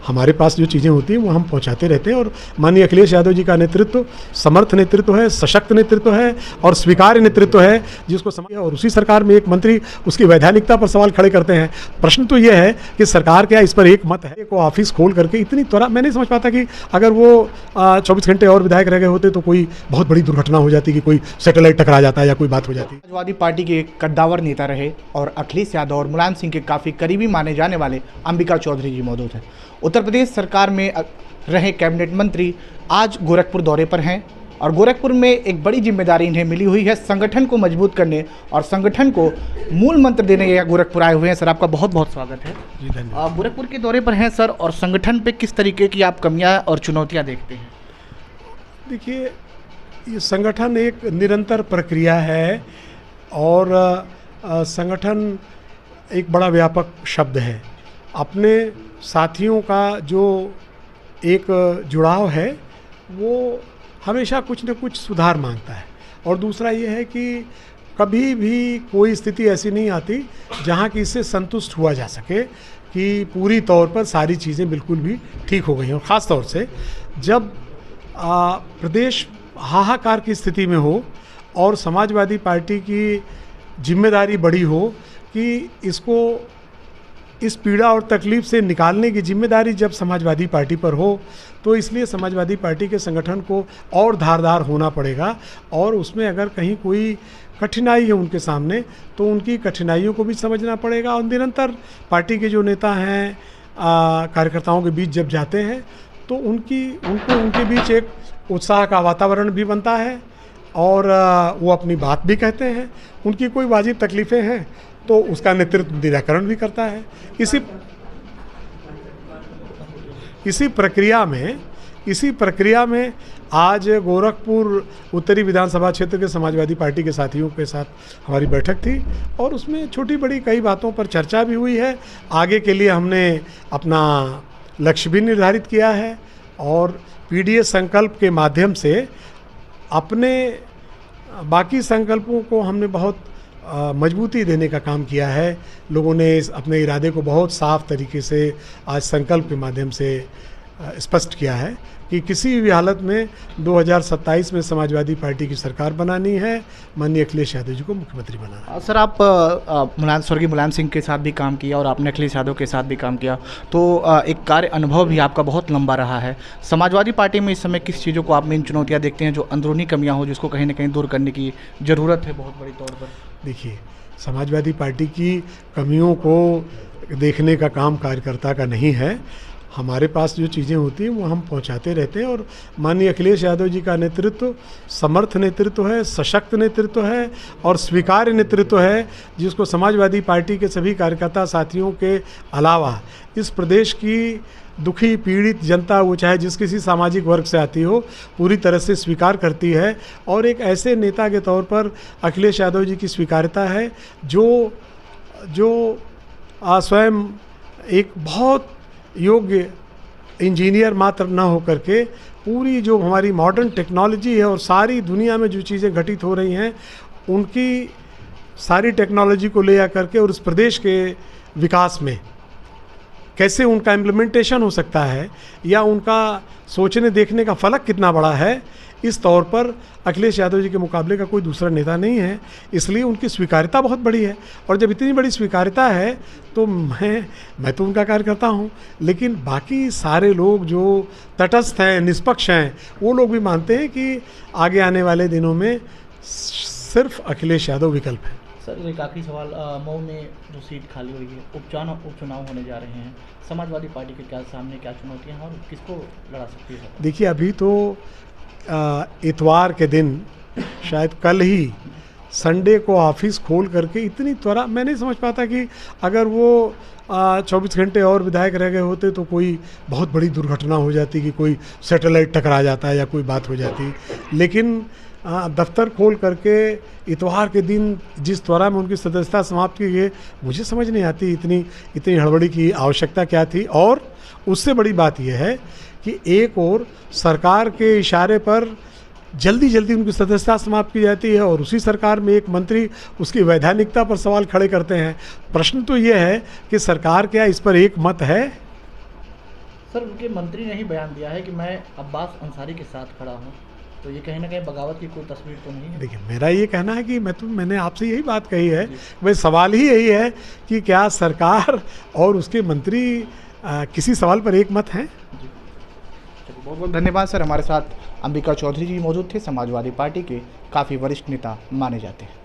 हमारे पास जो चीज़ें होती हैं वो हम पहुंचाते रहते हैं। और माननीय अखिलेश यादव जी का नेतृत्व समर्थ नेतृत्व है, सशक्त नेतृत्व है और स्वीकार्य नेतृत्व है, जिसको समझ और उसी सरकार में एक मंत्री उसकी वैधानिकता पर सवाल खड़े करते हैं। प्रश्न तो ये है कि सरकार क्या इस पर एक मत है को ऑफिस खोल करके इतनी त्वरा, मैं नहीं समझ पाता कि अगर वो 24 घंटे और विधायक रह गए होते तो कोई बहुत बड़ी दुर्घटना हो जाती, कि कोई सैटेलाइट टकरा जाता है या कोई बात हो जाती। समाजवादी पार्टी के एक कद्दावर नेता रहे और अखिलेश यादव और मुलायम सिंह के काफ़ी करीबी माने जाने वाले अंबिका चौधरी जी मौजूद हैं। उत्तर प्रदेश सरकार में रहे कैबिनेट मंत्री आज गोरखपुर दौरे पर हैं और गोरखपुर में एक बड़ी जिम्मेदारी इन्हें मिली हुई है, संगठन को मजबूत करने और संगठन को मूल मंत्र देने के गोरखपुर आए हुए हैं। सर, आपका बहुत बहुत स्वागत है। जी धन्यवाद। गोरखपुर के दौरे पर हैं सर, और संगठन पे किस तरीके की आप कमियां और चुनौतियां देखते हैं? देखिए, ये संगठन एक निरंतर प्रक्रिया है और संगठन एक बड़ा व्यापक शब्द है। अपने साथियों का जो एक जुड़ाव है वो हमेशा कुछ न कुछ सुधार मांगता है। और दूसरा ये है कि कभी भी कोई स्थिति ऐसी नहीं आती जहाँ कि इससे संतुष्ट हुआ जा सके कि पूरी तौर पर सारी चीज़ें बिल्कुल भी ठीक हो गई हैं। और ख़ास तौर से जब प्रदेश हाहाकार की स्थिति में हो और समाजवादी पार्टी की जिम्मेदारी बड़ी हो कि इसको इस पीड़ा और तकलीफ़ से निकालने की जिम्मेदारी जब समाजवादी पार्टी पर हो, तो इसलिए समाजवादी पार्टी के संगठन को और धारदार होना पड़ेगा। और उसमें अगर कहीं कोई कठिनाई है उनके सामने तो उनकी कठिनाइयों को भी समझना पड़ेगा। और निरंतर पार्टी के जो नेता हैं कार्यकर्ताओं के बीच जब जाते हैं तो उनके बीच एक उत्साह का वातावरण भी बनता है और वो अपनी बात भी कहते हैं। उनकी कोई वाजिब तकलीफ़ें हैं तो उसका नेतृत्व निराकरण भी करता है। इसी प्रक्रिया में आज गोरखपुर उत्तरी विधानसभा क्षेत्र के समाजवादी पार्टी के साथियों के साथ हमारी बैठक थी और उसमें छोटी बड़ी कई बातों पर चर्चा भी हुई है। आगे के लिए हमने अपना लक्ष्य भी निर्धारित किया है और पीडीएस संकल्प के माध्यम से अपने बाकी संकल्पों को हमने बहुत मजबूती देने का काम किया है। लोगों ने अपने इरादे को बहुत साफ तरीके से आज संकल्प के माध्यम से स्पष्ट किया है कि किसी भी हालत में 2027 में समाजवादी पार्टी की सरकार बनानी है, माननीय अखिलेश यादव जी को मुख्यमंत्री बनाना है। सर, आप स्वर्गीय मुलायम सिंह के साथ भी काम किया और आपने अखिलेश यादव के साथ भी काम किया, तो एक कार्य अनुभव भी आपका बहुत लंबा रहा है। समाजवादी पार्टी में इस समय किस चीज़ों को आप मेन चुनौतियाँ देखते हैं जो अंदरूनी कमियाँ हो, जिसको कहीं ना कहीं दूर करने की ज़रूरत है बहुत बड़ी तौर पर? देखिए, समाजवादी पार्टी की कमियों को देखने का काम कार्यकर्ता का नहीं है। हमारे पास जो चीज़ें होती हैं वो हम पहुंचाते रहते हैं। और माननीय अखिलेश यादव जी का नेतृत्व समर्थ नेतृत्व है, सशक्त नेतृत्व है और स्वीकार्य नेतृत्व है, जिसको समाजवादी पार्टी के सभी कार्यकर्ता साथियों के अलावा इस प्रदेश की दुखी पीड़ित जनता, वो चाहे जिस किसी सामाजिक वर्ग से आती हो, पूरी तरह से स्वीकार करती है। और एक ऐसे नेता के तौर पर अखिलेश यादव जी की स्वीकार्यता है जो स्वयं एक बहुत योग्य इंजीनियर मात्र न हो करके पूरी जो हमारी मॉडर्न टेक्नोलॉजी है और सारी दुनिया में जो चीज़ें घटित हो रही हैं उनकी सारी टेक्नोलॉजी को ले आकर के और उस प्रदेश के विकास में कैसे उनका इम्प्लीमेंटेशन हो सकता है या उनका सोचने देखने का फलक कितना बड़ा है, इस तौर पर अखिलेश यादव जी के मुकाबले का कोई दूसरा नेता नहीं है। इसलिए उनकी स्वीकार्यता बहुत बड़ी है। और जब इतनी बड़ी स्वीकार्यता है तो मैं तो उनका कार्यकर्ता हूँ, लेकिन बाकी सारे लोग जो तटस्थ हैं, निष्पक्ष हैं, वो लोग भी मानते हैं कि आगे आने वाले दिनों में सिर्फ अखिलेश यादव विकल्प है। सर, एक आखिरी सवाल, मऊ में जो सीट खाली हुई है, उपचुनाव होने जा रहे हैं, समाजवादी पार्टी के सामने क्या चुनौतियाँ हैं और किसको लड़ा सकती है? देखिए, अभी तो इतवार के दिन, शायद कल ही संडे को ऑफिस खोल करके इतनी त्वरा, मैं नहीं समझ पाता कि अगर वो 24 घंटे और विधायक रह गए होते तो कोई बहुत बड़ी दुर्घटना हो जाती, कि कोई सैटेलाइट टकरा जाता है या कोई बात हो जाती। लेकिन दफ्तर खोल करके इतवार के दिन जिस त्वरा में उनकी सदस्यता समाप्त की गई, मुझे समझ नहीं आती इतनी हड़बड़ी की आवश्यकता क्या थी। और उससे बड़ी बात यह है कि एक और सरकार के इशारे पर जल्दी उनकी सदस्यता समाप्त की जाती है और उसी सरकार में एक मंत्री उसकी वैधानिकता पर सवाल खड़े करते हैं। प्रश्न तो ये है कि सरकार क्या इस पर एक मत है सर उनके मंत्री ने ही बयान दिया है कि मैं अब्बास अंसारी के साथ खड़ा हूँ, तो ये कहीं ना कहीं बगावत की कोई तस्वीर तो नहीं है? देखिए, मेरा ये कहना है कि मैंने आपसे यही बात कही है, वह सवाल ही यही है कि क्या सरकार और उसके मंत्री किसी सवाल पर एक मत हैं? चलिए, बहुत बहुत धन्यवाद सर। हमारे साथ अंबिका चौधरी जी मौजूद थे, समाजवादी पार्टी के काफ़ी वरिष्ठ नेता माने जाते हैं।